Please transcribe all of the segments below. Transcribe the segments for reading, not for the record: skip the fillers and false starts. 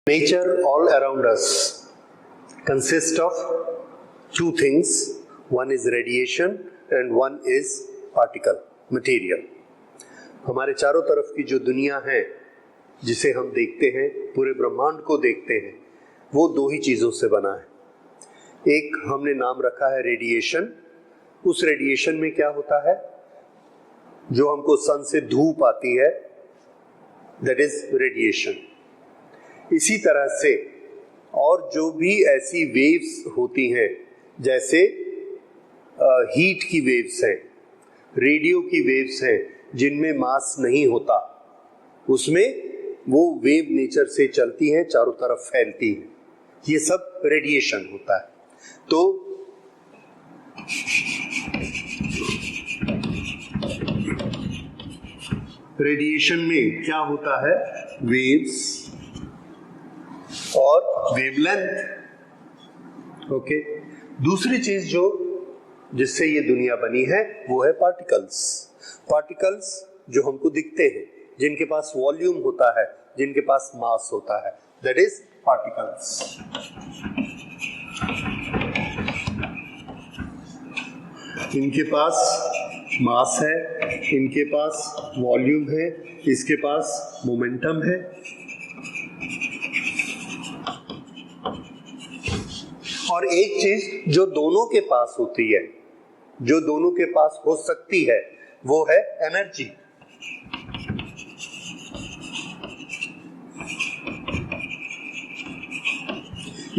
Nature all around us consists of two things. One is radiation and one is particle, material. हमारे चारों तरफ की जो दुनिया है जिसे हम देखते हैं, पूरे ब्रह्मांड को देखते हैं, वो दो ही चीजों से बना है। एक हमने नाम रखा है रेडिएशन। उस रेडिएशन में क्या होता है, जो हमको सन से धूप आती है, दैट इज रेडिएशन। इसी तरह से और जो भी ऐसी वेव्स होती हैं, जैसे हीट की वेव्स हैं, रेडियो की वेव्स हैं, जिनमें मास नहीं होता, उसमें वो वेव नेचर से चलती हैं, चारों तरफ फैलती हैं, ये सब रेडिएशन होता है। तो रेडिएशन में क्या होता है, वेव्स और वेवलेंथ। ओके, दूसरी चीज जो जिससे ये दुनिया बनी है वो है पार्टिकल्स। पार्टिकल्स जो हमको दिखते हैं, जिनके पास वॉल्यूम होता है, जिनके पास मास होता है, दैट इज पार्टिकल्स। इनके पास मास है, इनके पास वॉल्यूम है, इसके पास मोमेंटम है। और एक चीज जो दोनों के पास होती है, जो दोनों के पास हो सकती है, वो है एनर्जी।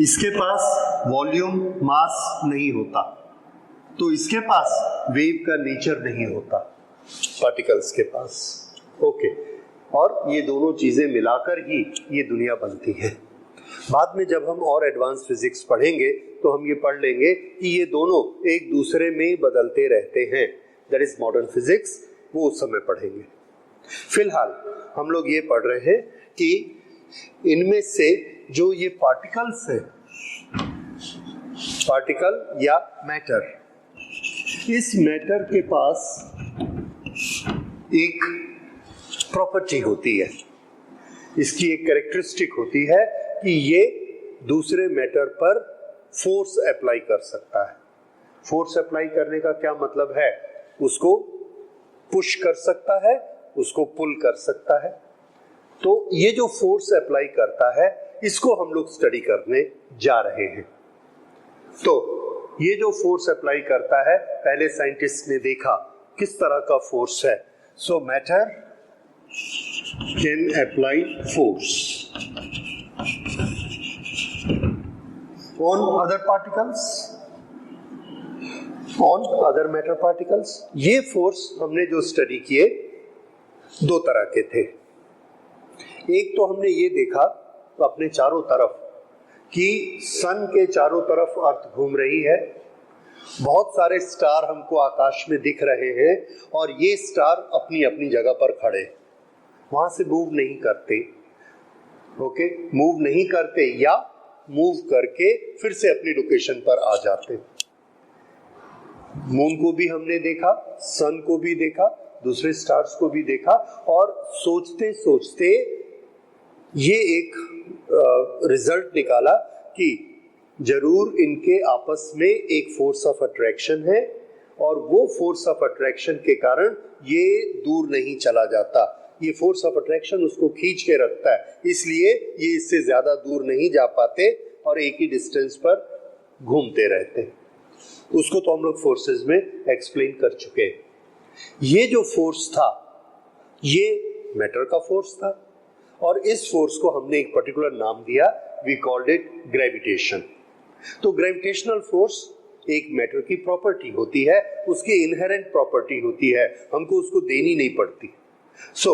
इसके पास वॉल्यूम, मास नहीं होता, तो इसके पास वेव का नेचर नहीं होता, पार्टिकल्स के पास। ओके, और ये दोनों चीजें मिलाकर ही ये दुनिया बनती है। बाद में जब हम और एडवांस फिजिक्स पढ़ेंगे तो हम ये पढ़ लेंगे कि ये दोनों एक दूसरे में बदलते रहते हैं, दैट इज मॉडर्न फिजिक्स, वो उस समय पढ़ेंगे। फिलहाल हम लोग ये पढ़ रहे हैं कि इनमें से जो ये पार्टिकल्स हैं, पार्टिकल या मैटर, इस मैटर के पास एक प्रॉपर्टी होती है, इसकी एक कैरेक्टरिस्टिक होती है कि ये दूसरे मैटर पर फोर्स अप्लाई कर सकता है। फोर्स अप्लाई करने का क्या मतलब है, उसको पुश कर सकता है, उसको पुल कर सकता है। तो ये जो फोर्स अप्लाई करता है, इसको हम लोग स्टडी करने जा रहे हैं। तो ये जो फोर्स अप्लाई करता है, पहले साइंटिस्ट ने देखा किस तरह का फोर्स है। सो matter can apply force on other particles, on other matter particles। ये फोर्स हमने जो स्टडी किए दो तरह के थे। एक तो हमने ये देखा अपने चारों तरफ कि सन के चारों तरफ अर्थ घूम रही है, बहुत सारे स्टार हमको आकाश में दिख रहे हैं, और ये स्टार अपनी अपनी जगह पर खड़े, वहां से मूव नहीं करते। ओके, मूव नहीं करते या मूव करके फिर से अपनी लोकेशन पर आ जाते। मून को भी हमने देखा, सन को भी देखा, दूसरे स्टार्स को भी देखा, और सोचते सोचते ये एक रिजल्ट निकाला कि जरूर इनके आपस में एक फोर्स ऑफ अट्रैक्शन है, और वो फोर्स ऑफ अट्रैक्शन के कारण ये दूर नहीं चला जाता। ये फोर्स ऑफ अट्रैक्शन उसको खींच के रखता है, इसलिए ये इससे ज्यादा दूर नहीं जा पाते और एक ही डिस्टेंस पर घूमते रहते हैं। उसको तो हम लोग फोर्सेस में एक्सप्लेन कर चुके हैं। ये जो फोर्स था, ये मैटर का फोर्स था, और इस फोर्स को हमने एक पर्टिकुलर नाम दिया, वी कॉल्ड इट ग्रेविटेशन। तो ग्रेविटेशनल फोर्स एक मैटर की प्रॉपर्टी होती है, उसकी इनहेरेंट प्रॉपर्टी होती है, हमको उसको देनी नहीं पड़ती। सो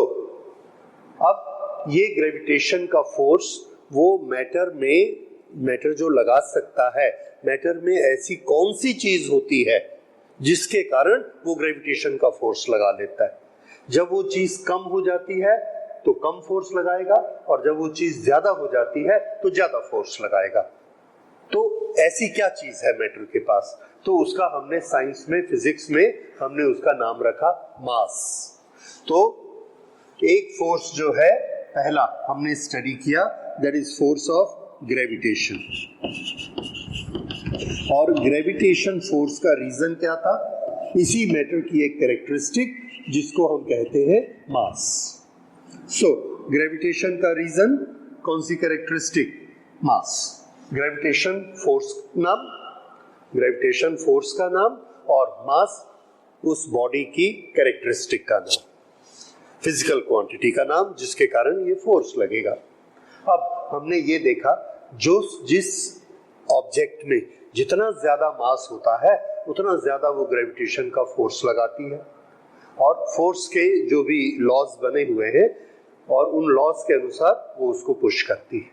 अब ये ग्रेविटेशन का फोर्स वो मैटर जो लगा सकता है, मैटर में ऐसी कौन सी चीज होती है जिसके कारण वो ग्रेविटेशन का फोर्स लगा लेता है। जब वो चीज कम हो जाती है तो कम फोर्स लगाएगा, और जब वो चीज ज्यादा हो जाती है तो ज्यादा फोर्स लगाएगा। तो ऐसी क्या चीज है मैटर के पास, तो उसका हमने साइंस में, फिजिक्स में हमने उसका नाम रखा मास। तो एक फोर्स जो है पहला हमने स्टडी किया, that is force of gravitation. और ग्रेविटेशन फोर्स का रीजन क्या था? इसी मैटर की एक कैरेक्टरिस्टिक जिसको हम कहते हैं मास। सो ग्रेविटेशन का रीजन, कौन सी कैरेक्टरिस्टिक? मास। ग्रेविटेशन फोर्स नाम, ग्रेविटेशन फोर्स का नाम, और मास उस बॉडी की कैरेक्टरिस्टिक का नाम, फिजिकल क्वांटिटी का नाम जिसके कारण ये फोर्स लगेगा। अब हमने ये देखा जो जिस ऑब्जेक्ट में जितना ज्यादा मास होता है उतना ज्यादा वो ग्रेविटेशन का फोर्स लगाती है, और फोर्स के जो भी लॉज बने हुए हैं और उन लॉज के अनुसार वो उसको पुश करती है।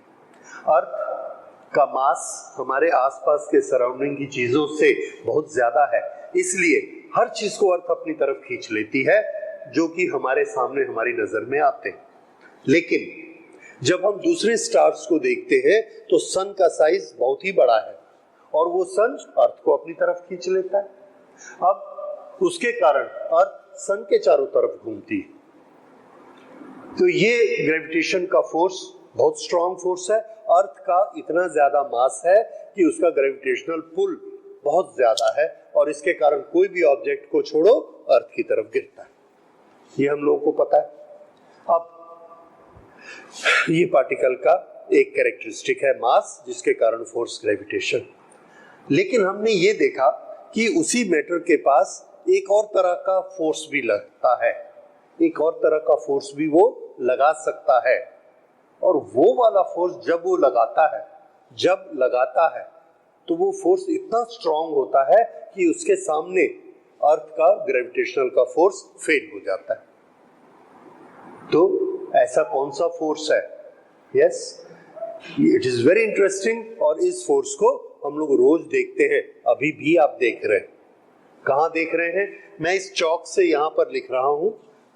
अर्थ का मास हमारे आसपास के सराउंडिंग की चीजों से बहुत ज्यादा है, इसलिए हर चीज को अर्थ अपनी तरफ खींच लेती है जो कि हमारे सामने हमारी नजर में आते हैं। लेकिन जब हम दूसरे स्टार्स को देखते हैं तो सन का साइज बहुत ही बड़ा है और वो सन अर्थ को अपनी तरफ खींच लेता है। अब उसके कारण अर्थ सन के चारों तरफ घूमती है। तो ये ग्रेविटेशन का फोर्स बहुत स्ट्रॉन्ग फोर्स है। अर्थ का इतना ज्यादा मास है कि उसका ग्रेविटेशनल पुल बहुत ज्यादा है और इसके कारण कोई भी ऑब्जेक्ट को छोड़ो अर्थ की तरफ गिरता है। ये हम लोगों को पता है। अब ये पार्टिकल का एक कैरेक्टरिस्टिक है मास, जिसके कारण फोर्स ग्रेविटेशन। लेकिन हमने ये देखा कि उसी मैटर के पास एक और तरह का फोर्स भी लगता है, एक और तरह का फोर्स भी वो लगा सकता है। और वो वाला फोर्स जब वो लगाता है तो वो फोर्स इतना स्ट्रांग होता है कि उसके सामने अर्थ का ग्रेविटेशनल का फोर्स फेल हो जाता है। तो ऐसा कौन सा फोर्स है? Yes, it is very interesting. और इस फोर्स को हम लोग रोज देखते हैं, अभी भी आप देख रहे हैं। कहाँ देख रहे हैं? मैं इस चौक से यहाँ पर लिख रहा हूं।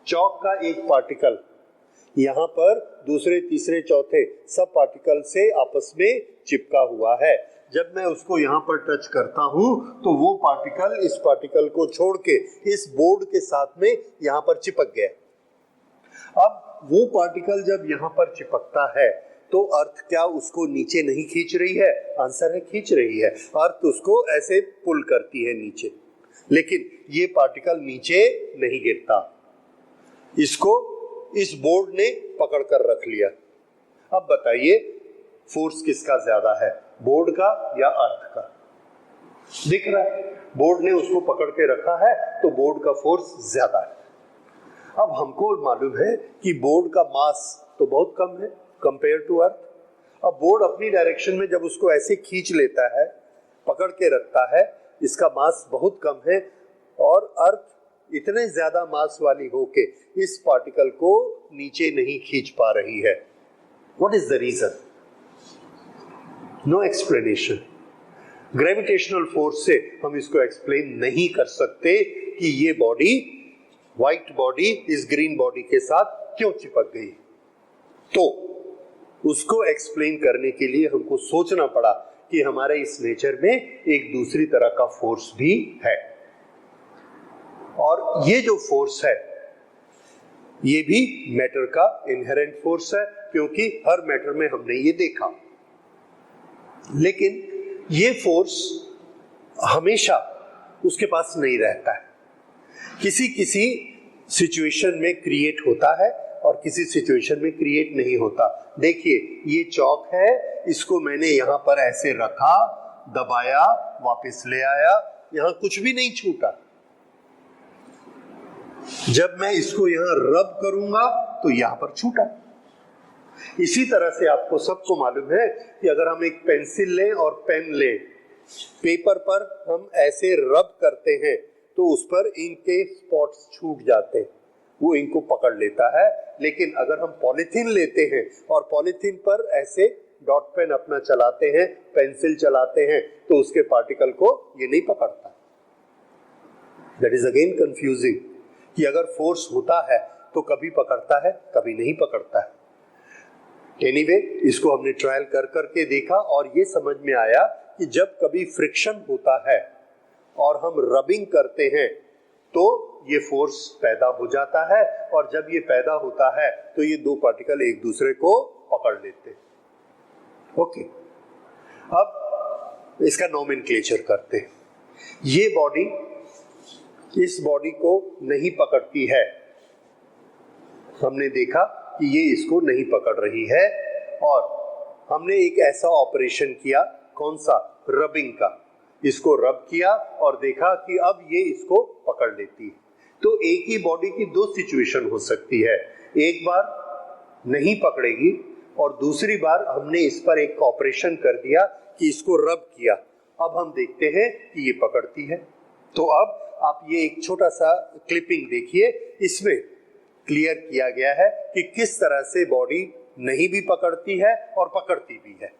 चौक का एक पार्टिकल यहाँ पर दूसरे तीसरे चौथे सब पार्टिकल से आपस में चिपका हुआ है। जब मैं उसको यहाँ पर टच करता हूँ तो वो पार्टिकल इस पार्टिकल को छोड़ के इस बोर्ड के साथ में यहाँ पर चिपक गया। अब वो पार्टिकल जब यहाँ पर चिपकता है तो अर्थ क्या उसको नीचे नहीं खींच रही है? आंसर है खींच रही है। अर्थ उसको ऐसे पुल करती है नीचे, लेकिन ये पार्टिकल नीचे नहीं गिरता, इसको इस बोर्ड ने पकड़ कर रख लिया। अब बताइए फोर्स किसका ज्यादा है, बोर्ड का या अर्थ का? दिख रहा है बोर्ड ने उसको पकड़ के रखा है तो बोर्ड का फोर्स ज्यादा है। अब हमको मालूम है कि बोर्ड का मास तो बहुत कम है कंपेयर टू अर्थ। अब बोर्ड अपनी डायरेक्शन में जब उसको ऐसे खींच लेता है, पकड़ के रखता है, इसका मास बहुत कम है और अर्थ इतने ज्यादा मास वाली होके इस पार्टिकल को नीचे नहीं खींच पा रही है। What is the reason? No explanation. Gravitational force से हम इसको एक्सप्लेन नहीं कर सकते कि ये बॉडी, व्हाइट बॉडी इस ग्रीन बॉडी के साथ क्यों चिपक गई। तो उसको एक्सप्लेन करने के लिए हमको सोचना पड़ा कि हमारे इस नेचर में एक दूसरी तरह का फोर्स भी है। और ये जो फोर्स है ये भी मैटर का इनहेरेंट फोर्स है, क्योंकि हर मैटर में हमने ये देखा। लेकिन ये फोर्स हमेशा उसके पास नहीं रहता है, किसी किसी सिचुएशन में क्रिएट होता है और किसी सिचुएशन में क्रिएट नहीं होता। देखिए ये चौक है, इसको मैंने यहाँ पर ऐसे रखा, दबाया, वापस ले आया, यहाँ कुछ भी नहीं छूटा। जब मैं इसको यहाँ रब करूंगा तो यहाँ पर छूटा। इसी तरह से आपको सबको मालूम है कि अगर हम एक पेंसिल लें और पेन लें, पेपर पर हम ऐसे रब करते हैं तो उस पर इंक के स्पॉट्स छूट जाते हैं, वो इंक को पकड़ लेता है। लेकिन अगर हम पॉलीथीन लेते हैं और पॉलीथीन पर ऐसे डॉट पेन अपना चलाते हैं, पेंसिल चलाते हैं, तो उसके पार्टिकल को ये नहीं पकड़ता। दैट इज अगेन कंफ्यूजिंग कि अगर फोर्स होता है तो कभी पकड़ता है, कभी नहीं पकड़ता है। एनीवे, इसको हमने ट्रायल कर करके देखा और ये समझ में आया कि जब कभी फ्रिक्शन होता है और हम रबिंग करते हैं तो ये फोर्स पैदा हो जाता है, और जब ये पैदा होता है तो ये दो पार्टिकल एक दूसरे को पकड़ लेते हैं। ओके, अब इसका नोमेनक्लेचर करते हैं। ये बॉडी इस बॉडी को नहीं पकड़ती है, हमने देखा कि ये इसको नहीं पकड़ रही है, और हमने एक ऐसा ऑपरेशन किया, कौन सा, रबिंग का, इसको रब किया और देखा कि अब ये इसको पकड़ लेती है। तो एक ही बॉडी की दो सिचुएशन हो सकती है, एक बार नहीं पकड़ेगी और दूसरी बार हमने इस पर एक ऑपरेशन कर दिया कि इसको रब किया, अब हम देखते हैं कि ये पकड़ती है। तो अब आप ये एक छोटा सा क्लिपिंग देखिए, इसमें क्लियर किया गया है कि किस तरह से बॉडी नहीं भी पकड़ती है और पकड़ती भी है।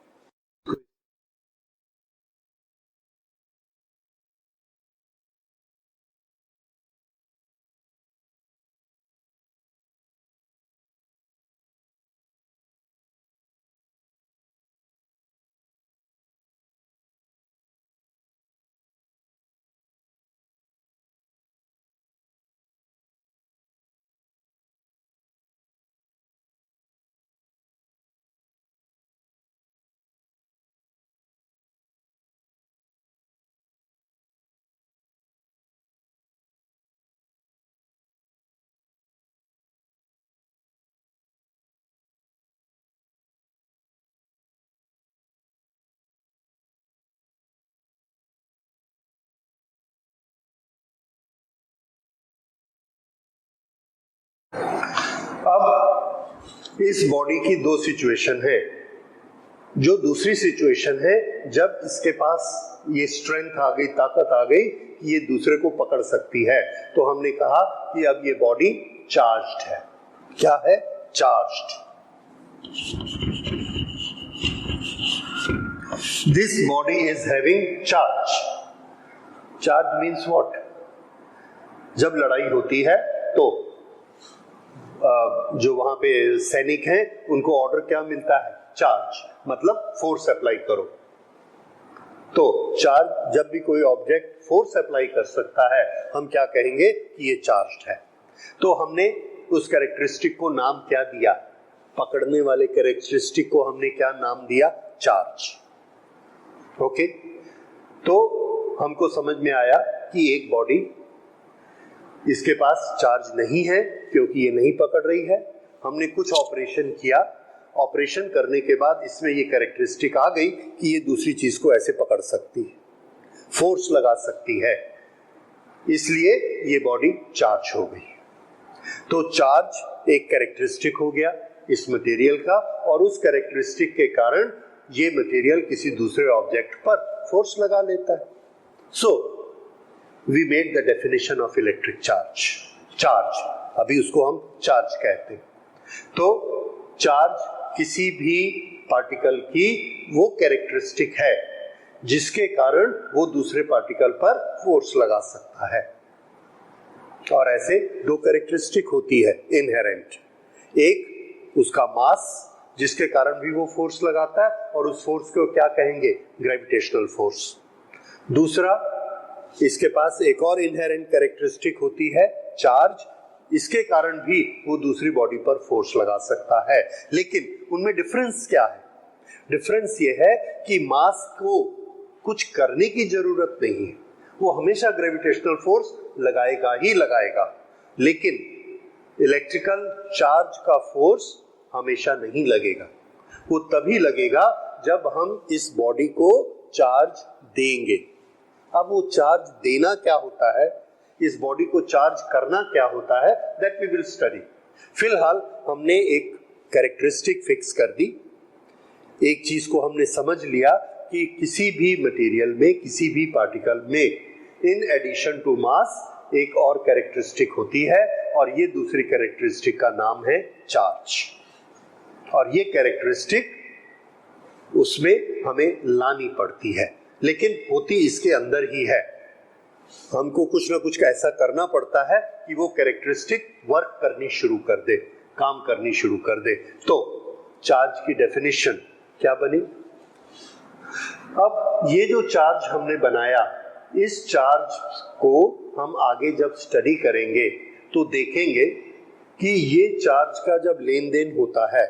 अब इस बॉडी की दो सिचुएशन है। जो दूसरी सिचुएशन है, जब इसके पास ये स्ट्रेंथ आ गई, ताकत आ गई कि ये दूसरे को पकड़ सकती है, तो हमने कहा कि अब ये बॉडी चार्ज्ड है। क्या है? Charged. This body is having charge. Charge means what? जब लड़ाई होती है तो जो वहां पे सैनिक हैं उनको ऑर्डर क्या मिलता है? चार्ज, मतलब फोर्स अप्लाई करो। तो चार्ज, जब भी कोई ऑब्जेक्ट फोर्स अप्लाई कर सकता है, हम क्या कहेंगे कि ये चार्ज्ड है। तो हमने उस कैरेक्टरिस्टिक को नाम क्या दिया? पकड़ने वाले कैरेक्टरिस्टिक को हमने क्या नाम दिया? चार्ज। ओके, तो हमको समझ में आया कि एक बॉडी, इसके पास चार्ज नहीं है क्योंकि ये नहीं पकड़ रही है। हमने कुछ ऑपरेशन किया, ऑपरेशन करने के बाद इसमें ये कैरेक्टरिस्टिक आ गई कि ये दूसरी चीज को ऐसे पकड़ सकती है, फोर्स लगा सकती है, इसलिए ये बॉडी चार्ज हो गई। तो चार्ज एक कैरेक्टरिस्टिक हो गया इस मटेरियल का, और उस कैरेक्टरिस्टिक के कारण ये मटेरियल किसी दूसरे ऑब्जेक्ट पर फोर्स लगा लेता है। So we made the definition of electric charge. Charge, अभी उसको हम चार्ज कहते हैं। तो चार्ज किसी भी पार्टिकल की वो कैरेक्टरिस्टिक है जिसके कारण वो दूसरे पार्टिकल पर फोर्स लगा सकता है। और ऐसे दो कैरेक्टरिस्टिक होती है इनहेरेंट। एक उसका मास, जिसके कारण भी वो फोर्स लगाता है, और उस फोर्स को क्या कहेंगे? Gravitational force. दूसरा, इसके पास एक और इनहेरेंट कैरेक्टरिस्टिक होती है चार्ज, इसके कारण भी वो दूसरी बॉडी पर फोर्स लगा सकता है। लेकिन उनमें डिफरेंस क्या है? डिफरेंस ये है कि मास को कुछ करने की जरूरत नहीं है, वो हमेशा ग्रेविटेशनल फोर्स लगाएगा ही लगाएगा। लेकिन इलेक्ट्रिकल चार्ज का फोर्स हमेशा नहीं लगेगा, वो तभी लगेगा जब हम इस बॉडी को चार्ज देंगे। अब वो चार्ज देना क्या होता है, इस बॉडी को चार्ज करना क्या होता है, दैट वी विल स्टडी। फिलहाल हमने एक कैरेक्टरिस्टिक फिक्स कर दी, एक चीज को हमने समझ लिया कि किसी भी मटेरियल में, किसी भी पार्टिकल में, इन एडिशन टू मास एक और कैरेक्टरिस्टिक होती है, और ये दूसरी कैरेक्टरिस्टिक का नाम है चार्ज। और ये कैरेक्टरिस्टिक उसमें हमें लानी पड़ती है, लेकिन होती इसके अंदर ही है। हमको कुछ ना कुछ ऐसा करना पड़ता है कि वो कैरेक्टरिस्टिक वर्क करनी शुरू कर दे, काम करनी शुरू कर दे। तो चार्ज की डेफिनेशन क्या बनी? अब ये जो चार्ज हमने बनाया, इस चार्ज को हम आगे जब स्टडी करेंगे तो देखेंगे कि ये चार्ज का जब लेन देन होता है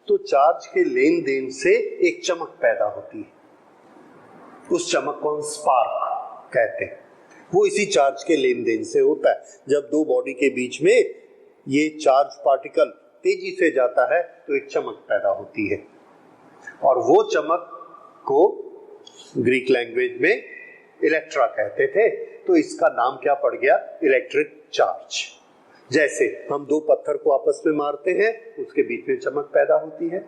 तो चार्ज के लेन देन से एक चमक पैदा होती है, उस चमक को हम स्पार्क कहते हैं। वो इसी चार्ज के लेन देन से होता है। जब दो बॉडी के बीच में ये चार्ज पार्टिकल तेजी से जाता है तो एक चमक पैदा होती है, और वो चमक को ग्रीक लैंग्वेज में इलेक्ट्रा कहते थे। तो इसका नाम क्या पड़ गया? Electric charge. जैसे हम दो पत्थर को आपस में मारते हैं, उसके बीच में चमक पैदा होती है।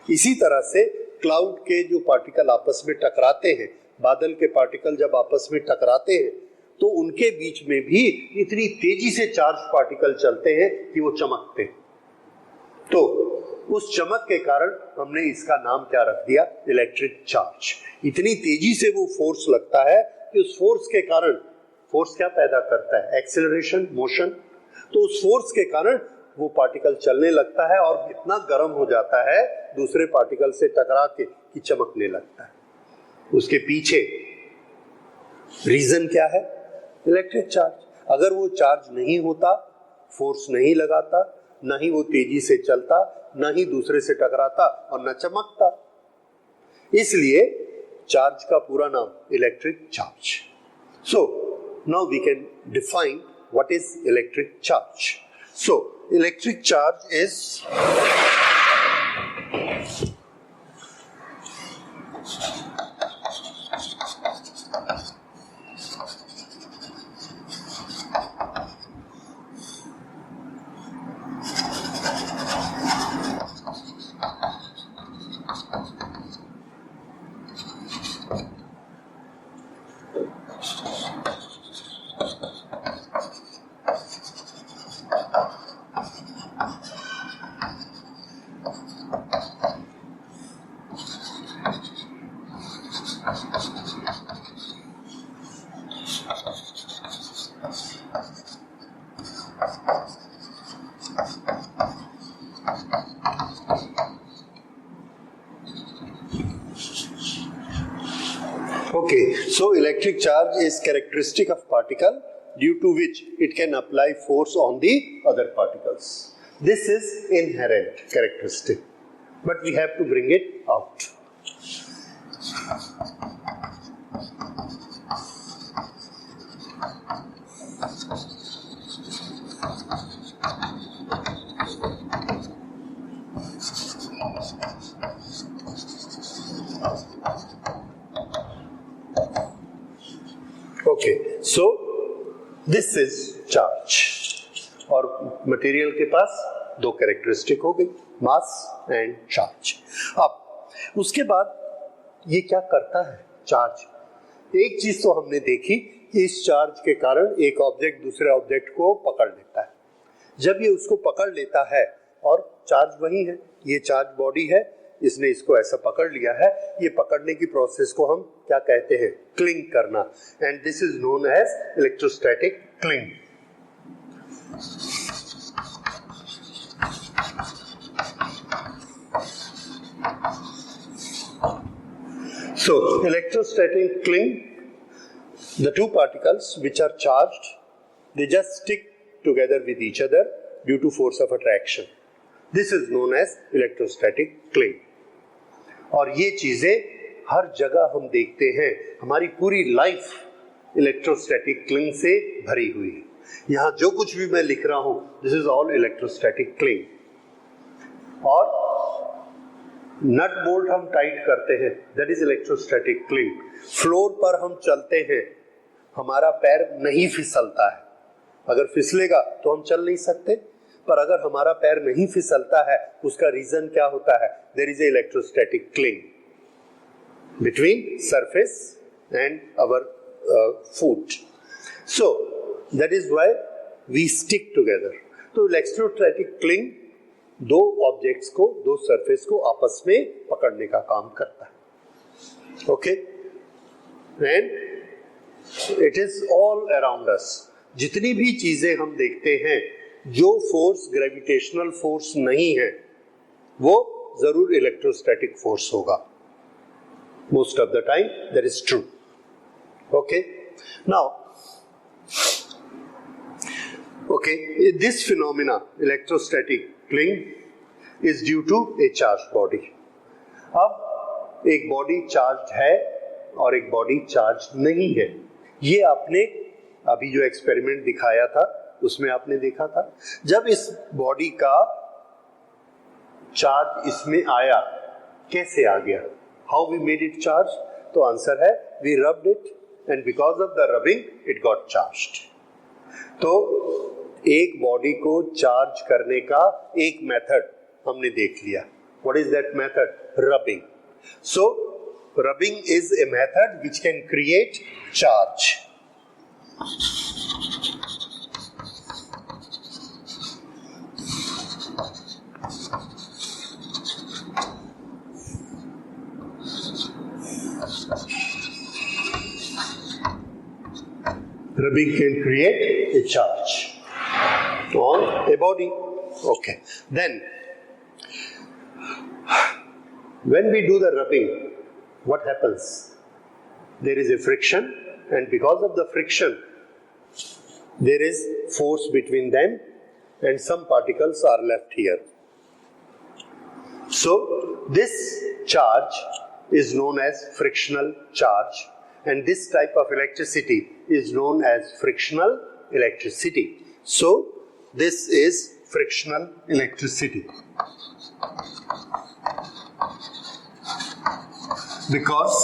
इसी तरह से क्लाउड के जो पार्टिकल आपस में टकराते हैं, बादल के पार्टिकल जब आपस में टकराते हैं तो उनके बीच में भी इतनी तेजी से चार्ज पार्टिकल चलते हैं कि वो चमकते हैं। तो उस चमक के कारण हमने इसका नाम क्या रख दिया? Electric charge. इतनी तेजी से वो फोर्स लगता है कि उस फोर्स के कारण, फोर्स क्या पैदा करता है? Acceleration, motion. तो उस फोर्स के कारण वो पार्टिकल चलने लगता है और इतना गर्म हो जाता है दूसरे पार्टिकल से टकरा के कि चमकने लगता है। उसके पीछे रीजन क्या है? Electric charge. अगर वो चार्ज नहीं होता, फोर्स नहीं लगाता, ना ही वो तेजी से चलता, ना ही दूसरे से टकराता और न चमकता। इसलिए चार्ज का पूरा नाम electric charge. So now we can define what is electric charge. So electric charge is So electric charge is characteristic of particle due to which it can apply force on the other particles. This is inherent characteristic, but we have to bring it out. Okay, so this is charge, और material के पास दो characteristic हो गई, mass and charge. अब उसके बाद ये क्या करता है चार्ज? एक चीज तो हमने देखी कि इस चार्ज के कारण एक ऑब्जेक्ट दूसरे ऑब्जेक्ट को पकड़ लेता है। जब ये उसको पकड़ लेता है, और चार्ज वही है, ये चार्ज बॉडी है, इसने इसको ऐसा पकड़ लिया है, ये पकड़ने की प्रोसेस को हम क्या कहते हैं? क्लिंग करना, and this is known as electrostatic cling. So electrostatic cling, the two particles which are charged, they just stick together with each other due to force of attraction. This is known as electrostatic cling. और ये चीजें हर जगह हम देखते हैं, हमारी पूरी life electrostatic cling से भरी हुई है। यहाँ जो कुछ भी मैं लिख रहा हूं, this is all electrostatic cling. और नट बोल्ट हम टाइट करते हैं, that is electrostatic cling. Floor पर हम चलते हैं, हमारा पैर नहीं फिसलता है। अगर फिसलेगा तो हम चल नहीं सकते, पर अगर हमारा पैर नहीं फिसलता है, उसका रीजन क्या होता है? There is a electrostatic cling between surface and our foot. So that is why we stick together. तो इलेक्ट्रोस्टैटिक क्लिंग दो ऑब्जेक्ट्स को, दो सरफेस को आपस में पकड़ने का काम करता है। Okay, and it is all around us. जितनी भी चीजें हम देखते हैं, जो फोर्स ग्रेविटेशनल फोर्स नहीं है, वो जरूर इलेक्ट्रोस्टैटिक फोर्स होगा। Most of the time that is true. Okay, now Okay, this phenomena, electrostatic cling, is due to a charged body. अब एक बॉडी चार्ज है और एक बॉडी चार्ज नहीं है, ये आपने अभी जो एक्सपेरिमेंट दिखाया था उसमें आपने देखा था। जब इस बॉडी का चार्ज इसमें आया, कैसे आ गया, how we made it charge? तो आंसर है we rubbed it and because of the rubbing it got charged. तो एक बॉडी को चार्ज करने का एक मेथड हमने देख लिया। What is that method? Rubbing. So rubbing is a method which can create charge. Rubbing can create a charge on a body. Okay. Then, when we do the rubbing, what happens? There is a friction, and because of the friction, there is force between them, and some particles are left here. So, this charge is known as frictional charge, and this type of electricity is known as frictional electricity. So, this is frictional electricity. Because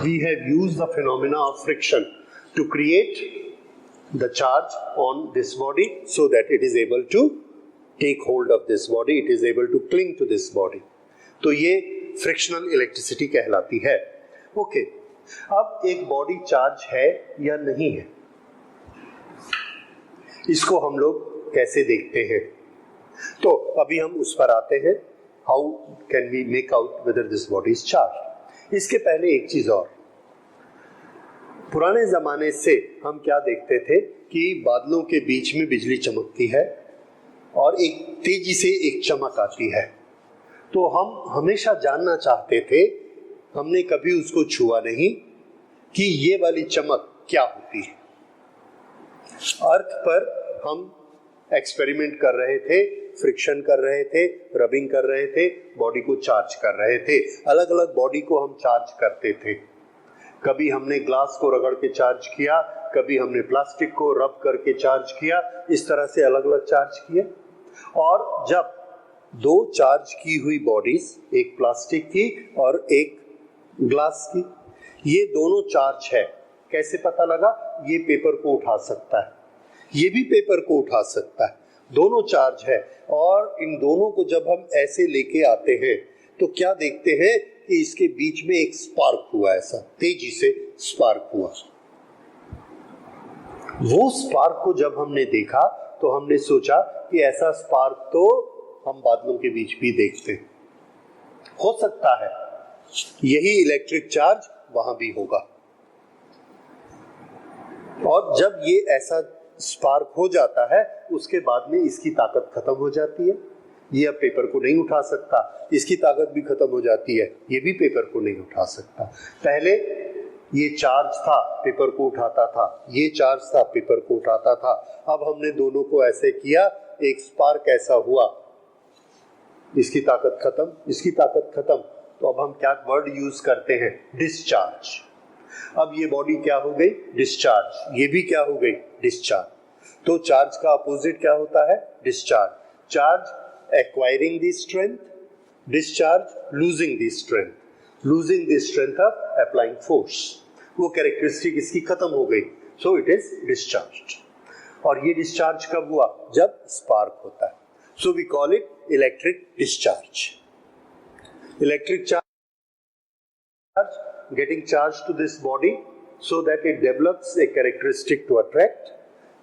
we have used the phenomena of friction to create the charge on this body so that it is able to take hold of this body, it is able to cling to this body. तो ये frictional electricity कहलाती है। Okay, अब एक body charge है या नहीं है, इसको हम लोग कैसे देखते हैं? तो अभी हम उस पर आते हैं, how can we make out whether this body is charge. इसके पहले एक चीज और, पुराने जमाने से हम क्या देखते थे कि बादलों के बीच में बिजली चमकती है और एक तेजी से एक चमक आती है, तो हम हमेशा जानना चाहते थे, हमने कभी उसको छुआ नहीं कि ये वाली चमक क्या होती है। अर्थ पर हम एक्सपेरिमेंट कर रहे थे, फ्रिक्शन कर रहे थे, रबिंग कर रहे थे, बॉडी को चार्ज कर रहे थे। अलग अलग बॉडी को हम चार्ज करते थे। कभी हमने ग्लास को रगड़ के चार्ज किया, कभी हमने प्लास्टिक को रब करके चार्ज किया, इस तरह से अलग अलग चार्ज किए। और जब दो चार्ज की हुई बॉडीज, एक प्लास्टिक की और एक ग्लास की, ये दोनों चार्ज है, कैसे पता लगा? ये पेपर को उठा सकता है, ये भी पेपर को उठा सकता है, दोनों चार्ज है। और इन दोनों को जब हम ऐसे लेके आते हैं तो क्या देखते हैं कि इसके बीच में एक स्पार्क हुआ, ऐसा तेजी से स्पार्क हुआ। वो स्पार्क को जब हमने देखा तो हमने सोचा कि ऐसा स्पार्क तो हम बादलों के बीच भी देखते हैं, हो सकता है यही इलेक्ट्रिक चार्ज वहां भी होगा। और जब ये ऐसा स्पार्क हो जाता है, उसके बाद में इसकी ताकत खत्म हो जाती है, ये अब पेपर को नहीं उठा सकता, इसकी ताकत भी खत्म हो जाती है, ये भी पेपर को नहीं उठा सकता। पहले ये चार्ज था, पेपर को उठाता था, ये चार्ज था, पेपर को उठाता था। अब हमने दोनों को ऐसे किया, एक स्पार्क ऐसा हुआ, इसकी ताकत खत्म, इसकी ताकत खत्म, तो अब हम क्या वर्ड यूज करते हैं? डिस्चार्ज। अब ये बॉडी क्या हो गई? डिस्चार्ज। ये भी क्या हो गई? डिस्चार्ज। तो चार्ज का अपोजिट क्या होता है? Discharge. Charge acquiring the strength, discharge losing the strength, losing the strength of applying force. वो कैरेक्टरिस्टिक इसकी खत्म हो गई, सो इट इज डिस्चार्ज। और ये डिस्चार्ज कब हुआ? जब स्पार्क होता है। So we call it electric discharge. Electric charge getting charged to this body so that it develops a characteristic to attract.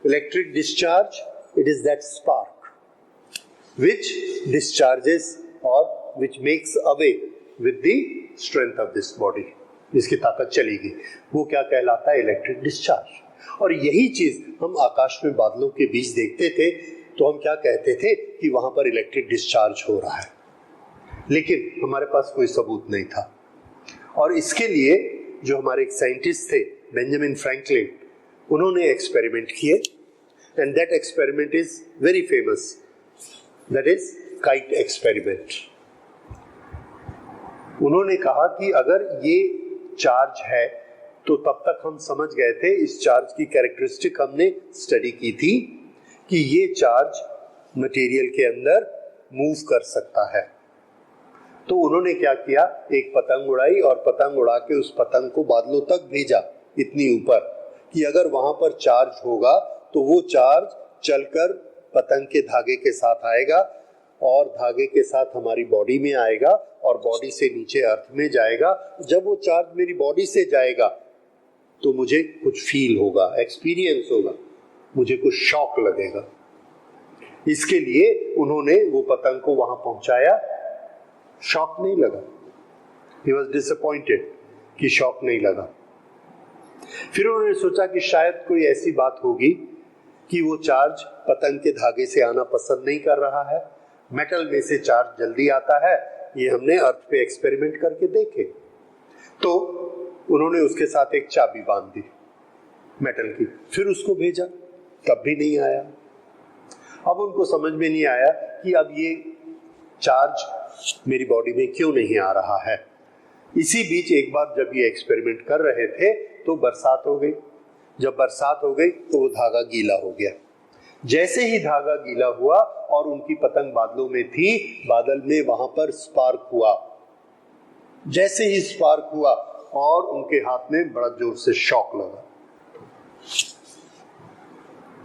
Electric discharge, it is that spark which discharges or which makes away with the strength of this body. इसकी ताकत चलेगी, वो क्या कहलाता है? Electric discharge. और यही चीज हम आकाश में बादलों के बीच देखते थे, तो हम क्या कहते थे कि वहां पर इलेक्ट्रिक डिस्चार्ज हो रहा है, लेकिन हमारे पास कोई सबूत नहीं था। और इसके लिए जो हमारे एक साइंटिस्ट थे, बेंजामिन फ्रैंकलिन, उन्होंने एक्सपेरिमेंट किए and that experiment is very famous, that is kite experiment. उन्होंने कहा कि अगर ये चार्ज है तो तब तक हम समझ गए थे, इस चार्ज की कैरेक्टरिस्टिक हमने स्टडी की थी कि ये चार्ज मटेरियल के अंदर मूव कर सकता है। तो उन्होंने क्या किया, एक पतंग उड़ाई और पतंग उड़ा के उस पतंग को बादलों तक भेजा इतनी ऊपर कि अगर वहां पर चार्ज होगा तो वो चार्ज चलकर पतंग के धागे के साथ आएगा और धागे के साथ हमारी बॉडी में आएगा और बॉडी से नीचे अर्थ में जाएगा। जब वो चार्ज मेरी बॉडी से जाएगा तो मुझे कुछ फील होगा, एक्सपीरियंस होगा, मुझे कुछ शॉक लगेगा। इसके लिए उन्होंने वो पतंग को वहां पहुंचाया, शॉक नहीं लगा। He was disappointed कि शॉक नहीं लगा। फिर उन्होंने सोचा कि शायद कोई ऐसी बात होगी कि वो चार्ज पतंग के धागे से आना पसंद नहीं कर रहा है, मेटल में से चार्ज जल्दी आता है, ये हमने अर्थ पे एक्सपेरिमेंट करके देखे। तो उन्होंने उसके साथ एक चाबी बांध दी मेटल की, फिर उसको भेजा, तब भी नहीं आया। अब उनको समझ में नहीं आया कि अब ये चार्ज मेरी बॉडी में क्यों नहीं आ रहा है। इसी बीच एक बार जब ये एक्सपेरिमेंट कर रहे थे तो बरसात हो गई। जब बरसात हो गई तो वो धागा गीला हो गया। जैसे ही धागा गीला हुआ और उनकी पतंग बादलों में थी, बादल में वहां पर स्पार्क हुआ। जैसे ही स्पार्क हुआ और उनके हाथ में बड़ा जोर से शॉक लगा।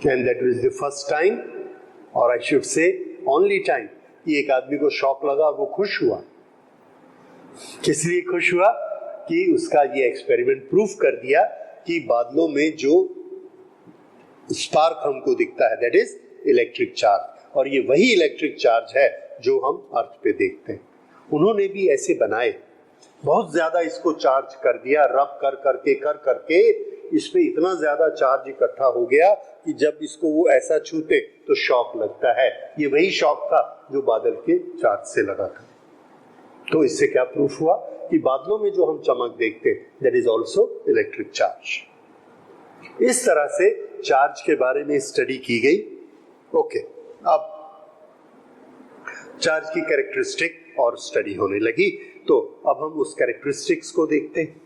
And that was the first time, or I should say only time, कि एक आदमी को शॉक लगा और वो खुश हुआ। किस लिए खुश हुआ? कि उसका ये एक्सपेरिमेंट प्रूफ कर दिया कि बादलों में जो स्पार्क हमको दिखता है दैट इज इलेक्ट्रिक चार्ज, और ये वही इलेक्ट्रिक चार्ज है जो हम अर्थ पे देखते हैं। उन्होंने भी ऐसे बनाए, बहुत ज्यादा इसको चार्ज कर दिया, रब कर करके इस पे इतना ज्यादा चार्ज इकट्ठा हो गया कि जब इसको वो ऐसा छूते तो शॉक लगता है। ये वही शॉक था जो बादल के चार्ज से लगा था। तो इससे क्या प्रूफ हुआ कि बादलों में जो हम चमक देखते that is also electric charge. इस तरह से चार्ज के बारे में स्टडी की गई। ओके, अब चार्ज की कैरेक्टरिस्टिक और स्टडी होने लगी, तो अब हम उस कैरेक्टरिस्टिक्स को देखते हैं।